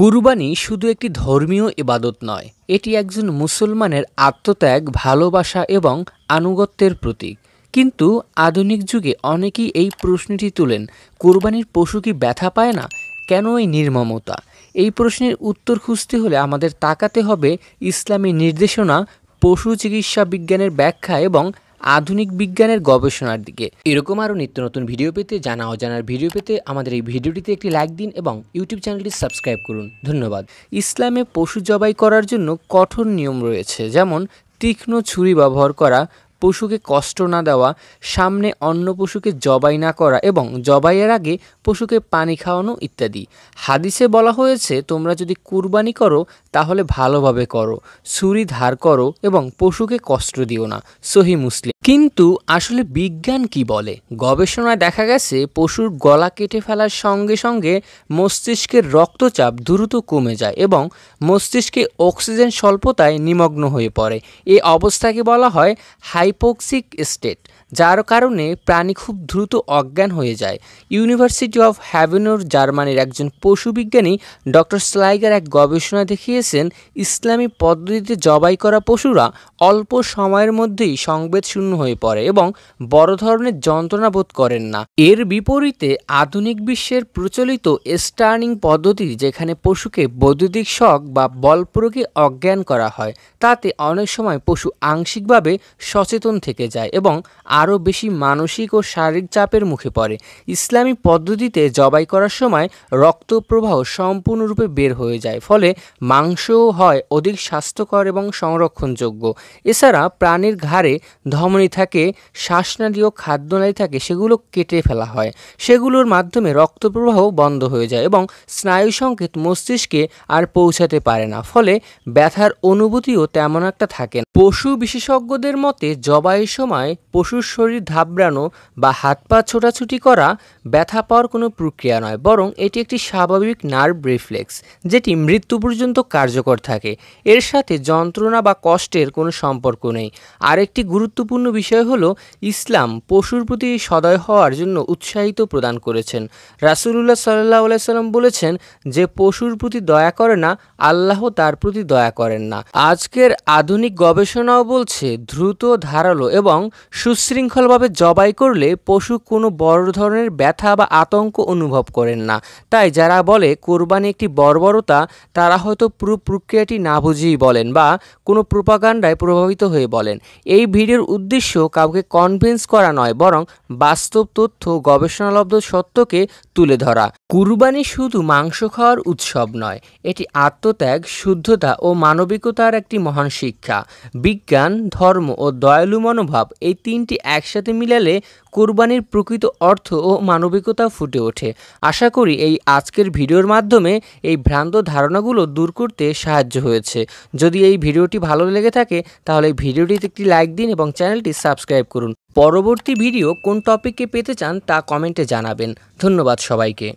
কুরবানি শুধু একটি ধর্মীয় ইবাদত নয়, এটি একজন মুসলমানের আত্মত্যাগ, ভালোবাসা এবং আনুগত্যের প্রতীক। কিন্তু আধুনিক যুগে অনেকেই এই প্রশ্নটি তুলেন, কুরবানির পশু কি ব্যথা পায় না? কেন এই নির্মমতা? এই প্রশ্নের উত্তর খুঁজতে হলে আমাদের তাকাতে হবে ইসলামী নির্দেশনা, পশু চিকিৎসা বিজ্ঞানের ব্যাখ্যা এবং আধুনিক বিজ্ঞানের গবেষণার দিকে। এরকম আরও নিত্য নতুন ভিডিও পেতে, জানা অজানার ভিডিও পেতে আমাদের এই ভিডিওটিতে একটি লাইক দিন এবং ইউটিউব চ্যানেলটি সাবস্ক্রাইব করুন। ধন্যবাদ। ইসলামে পশু জবাই করার জন্য কঠোর নিয়ম রয়েছে, যেমন তীক্ষ্ণ ছুরি ব্যবহার করা, পশুকে কষ্ট না দেওয়া, সামনে অন্য পশুকে জবাই না করা এবং জবাইয়ের আগে পশুকে পানি খাওয়ানো ইত্যাদি। হাদিসে বলা হয়েছে, তোমরা যদি কুরবানি করো তাহলে ভালোভাবে করো, ছুরি ধার করো এবং পশুকে কষ্ট দিও না। সহিহ মুসলিম। কিন্তু আসলে বিজ্ঞান কি বলে? গবেষণায় দেখা গেছে, পশুর গলা কেটে ফেলার সঙ্গে সঙ্গে মস্তিষ্কের রক্তচাপ দ্রুত কমে যায় এবং মস্তিষ্কে অক্সিজেন স্বল্পতায় নিমগ্ন হয়ে পড়ে। এই অবস্থাকে বলা হয় হাইপোক্সিক স্টেট, যার কারণে প্রাণী খুব দ্রুত অজ্ঞান হয়ে যায়। ইউনিভার্সিটি অফ হ্যাভেনোর জার্মানির একজন পশুবিজ্ঞানী ডক্টর স্লাইগার এক গবেষণায় দেখিয়েছেন, ইসলামী পদ্ধতিতে জবাই করা পশুরা অল্প সময়ের মধ্যেই সংবেদ শূন্য হয়ে পড়ে এবং বড় ধরনের যন্ত্রণা বোধ করেন না। এর বিপরীতে আধুনিক বিশ্বের প্রচলিত স্টার্নিং পদ্ধতি, যেখানে পশুকে বৈদ্যুতিক শক বা বল প্রয়োগে অজ্ঞান করা হয়, তাতে অনেক সময় পশু আংশিকভাবে সচেতন থেকে যায় এবং আরও বেশি মানসিক ও শারীরিক চাপের মুখে পড়ে। ইসলামী পদ্ধতিতে জবাই করার সময় রক্ত প্রবাহ সম্পূর্ণরূপে বের হয়ে যায়, ফলে মাংসও হয় অধিক স্বাস্থ্যকর এবং সংরক্ষণযোগ্য। এছাড়া প্রাণীর ঘাড়ে ধমনী থাকে, শ্বাসনালী ও খাদ্যনালী থাকে, সেগুলো কেটে ফেলা হয়। সেগুলোর মাধ্যমে রক্ত প্রবাহ বন্ধ হয়ে যায় এবং স্নায়ু সংকেত মস্তিষ্কে আর পৌঁছাতে পারে না, ফলে ব্যথার অনুভূতিও তেমন একটা থাকে না। পশু বিশেষজ্ঞদের মতে, জবাইয়ের সময় পশুর শরীর ধাবড়ানো বা হাত পা ছোটাছুটি করা ব্যথা পাওয়ার কোনো প্রক্রিয়া নয়, বরং এটি একটি স্বাভাবিক নার্ভ রিফ্লেক্স, যেটি মৃত্যু পর্যন্ত কার্যকর থাকে। এর সাথে যন্ত্রণা বা কষ্টের কোনো সম্পর্ক নেই। আরেকটি গুরুত্বপূর্ণ বিষয় হলো, ইসলাম পশুর প্রতি সদয় হওয়ার জন্য উৎসাহিত প্রদান করেছেন। রাসূলুল্লাহ সাল্লাল্লাহু আলাইহি সাল্লাম বলেছেন, যে পশুর প্রতি দয়া করে না, আল্লাহ তার প্রতি দয়া করেন না। আজকের আধুনিক গবেষণাও বলছে, দ্রুত, ধারালো এবং সুশৃঙ্খলভাবে জবাই করলে পশু কোনো বড় ধরনের ব্যথা বা আতঙ্ক অনুভব করেন না। তাই যারা বলে কোরবানি একটি বর্বরতা, তারা হয়তো পুরো প্রক্রিয়াটি না বুঝেই বলেন বা কোনো প্রোপাগান্ডায় প্রভাবিত হয়ে বলেন। এই ভিডিওর উদ্দেশ্য কাউকে কনভিন্স করা নয়, বরং বাস্তব তথ্য, গবেষণালব্ধ সত্যকে তুলে ধরা। কুরবানি শুধু মাংস খাওয়ার উৎসব নয়, এটি আত্মত্যাগ, শুদ্ধতা ও মানবিকতার একটি মহান শিক্ষা। বিজ্ঞান, ধর্ম ও দয়ালু মনোভাব, এই তিনটি একসাথে মিলালে কুরবানির প্রকৃত অর্থ ও মানবিকতা ফুটে ওঠে। আশা করি এই আজকের ভিডিওর মাধ্যমে এই ভ্রান্ত ধারণাগুলো দূর করতে সাহায্য হয়েছে। যদি এই ভিডিওটি ভালো লেগে থাকে তাহলে এই ভিডিওটিতে একটি লাইক দিন এবং চ্যানেলটি সাবস্ক্রাইব করুন। পরবর্তী ভিডিও কোন টপিকে পেতে চান তা কমেন্টে জানাবেন। ধন্যবাদ সবাইকে।